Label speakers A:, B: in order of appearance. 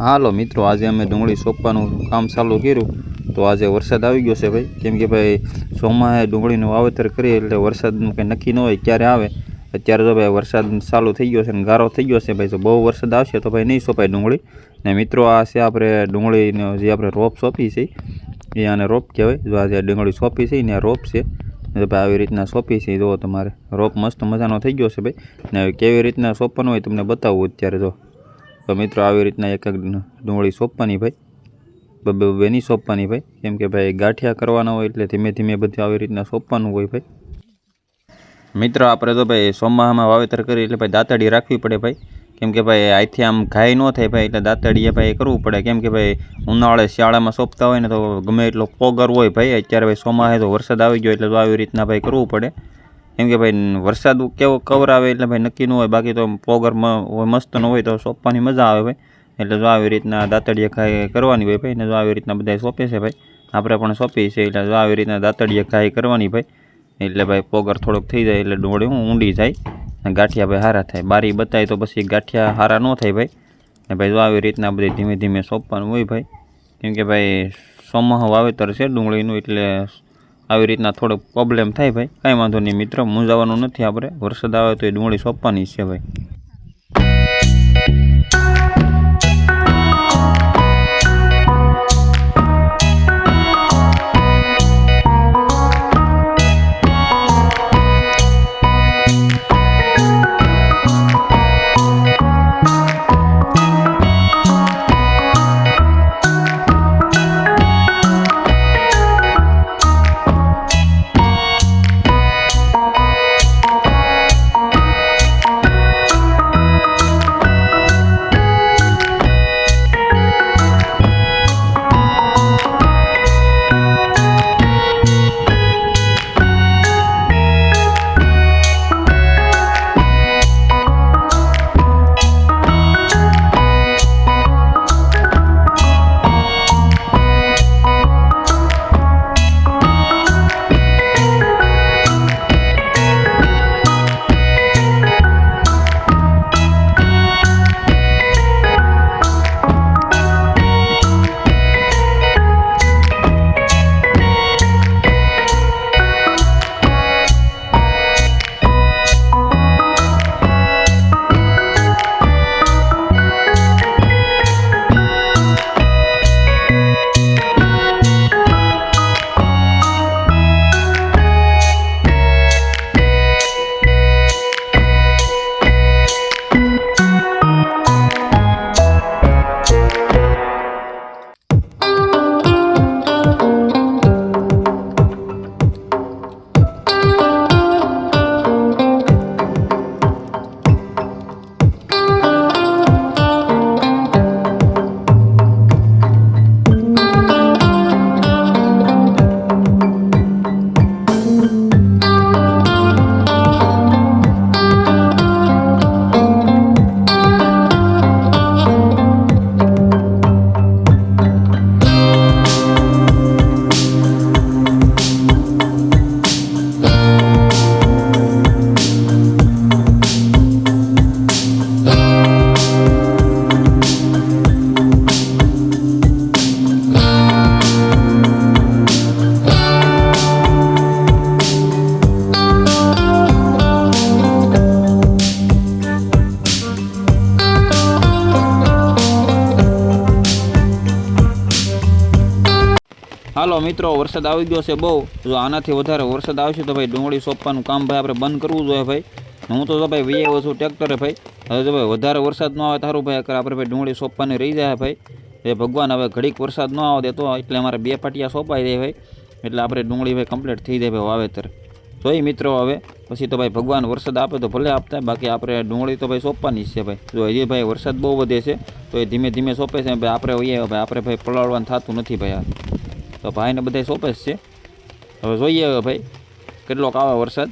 A: હાલો મિત્રો, આજે અમે ડુંગળી સોંપવાનું કામ ચાલુ કર્યું તો આજે વરસાદ આવી ગયો છે ભાઈ। કેમ કે ભાઈ ચોમાસે ડુંગળીનું વાવેતર કરીએ એટલે વરસાદનું કંઈ નક્કી ન હોય ક્યારે આવે। અત્યારે તો ભાઈ વરસાદ ચાલુ થઈ ગયો છે અને ગારો થઈ ગયો છે ભાઈ, તો બહુ વરસાદ આવશે તો ભાઈ નહીં સોંપાય ડુંગળી। ને મિત્રો આ છે આપણે ડુંગળીનો જે આપણે રોપ સોંપી છે એ આને રોપ કહેવાય। જો આજે ડુંગળી સોંપી છે ને આ રોપ છે, તો ભાઈ આવી રીતના સોંપી છે। જો તમારે રોપ મસ્ત મજાનો થઈ ગયો છે ભાઈ, ને કેવી રીતના સોંપવાનું હોય તમને બતાવું અત્યારે। તો મિત્રો આવી રીતના એક એક ડુંગળી સોંપવાની ભાઈ, બે નહીં સોંપવાની ભાઈ, કેમ કે ભાઈ ગાંઠિયા કરવાના હોય એટલે ધીમે ધીમે બધું આવી રીતના સોંપવાનું હોય ભાઈ। મિત્રો આપણે તો ભાઈ ચોમાસામાં વાવેતર કરીએ એટલે ભાઈ દાંતડી રાખવી પડે ભાઈ, કેમ કે ભાઈ અહીંથી આમ ઘાય ન થાય ભાઈ, એટલે દાંતડીએ ભાઈ કરવું પડે। કેમ કે ભાઈ ઉનાળે શિયાળામાં સોંપતા હોય ને તો ગમે એટલો પોગર હોય ભાઈ, અત્યારે ભાઈ ચોમાસે તો વરસાદ આવી ગયો એટલે તો આવી રીતના ભાઈ કરવું પડે। કેમ કે ભાઈ વરસાદ કેવો કવર આવે એટલે ભાઈ નક્કી ન હોય, બાકી તો પોગરમાં મસ્ત ન હોય તો સોંપવાની મજા આવે ભાઈ। એટલે જો આવી રીતના દાંતડીએ ઘાય કરવાની હોય ભાઈ, ને જો આવી રીતના બધા સોંપે છે ભાઈ, આપણે પણ સોંપીએ છીએ। એટલે જો આવી રીતના દાંતડીએ ઘાય કરવાની ભાઈ, એટલે ભાઈ પોગર થોડોક થઈ જાય એટલે ડુંગળી ઊંડી જાય ને ગાંઠિયા ભાઈ સારા થાય। બારી બતાય તો પછી ગાંઠિયા સારા ન થાય ભાઈ। ને ભાઈ જો આવી રીતના બધી ધીમે ધીમે સોંપવાનું હોય ભાઈ, કેમ કે ભાઈ ચોમાસું વાવેતર છે ડુંગળીનું એટલે આવી રીતના થોડોક પ્રોબ્લેમ થાય ભાઈ। કાંઈ વાંધો નહીં મિત્રો, મૂંઝાવાનું નથી આપણે, વરસાદ આવે તો એ ડુંગળી સોંપવાની છે ભાઈ। હાલો મિત્રો, વરસાદ આવી ગયો છે બહુ, જો આનાથી વધારે વરસાદ આવશે તો ભાઈ ડુંગળી સોંપવાનું કામ ભાઈ આપણે બંધ કરવું જોઈએ ભાઈ। હું તો ભાઈ વી આવ્યો છું ટ્રેક્ટરે ભાઈ, હવે જો ભાઈ વધારે વરસાદ ન આવે તારું ભાઈ આપણે ભાઈ ડુંગળી સોંપવાની રહી જાય ભાઈ। એ ભગવાન હવે ઘડીક વરસાદ ન આવે દેતો એટલે અમારે 2 પાટિયા સોંપાઈ જાય ભાઈ, એટલે આપણે ડુંગળી ભાઈ કમ્પ્લીટ થઈ જાય ભાઈ વાવેતર। જોઈ મિત્રો હવે પછી તો ભાઈ ભગવાન વરસાદ આપે તો ભલે આપતા, બાકી આપણે ડુંગળી તો ભાઈ સોંપવાની જ છે ભાઈ। જો હજી ભાઈ વરસાદ બહુ વધે છે તો એ ધીમે ધીમે સોંપે છે ભાઈ, આપણે ભાઈ આપણે ભાઈ પલાળવાનું થતું નથી ભાઈ। તો ભાઈને બધા સોંપે જ છે, હવે જોઈએ હવે ભાઈ કેટલોક આવે વરસાદ।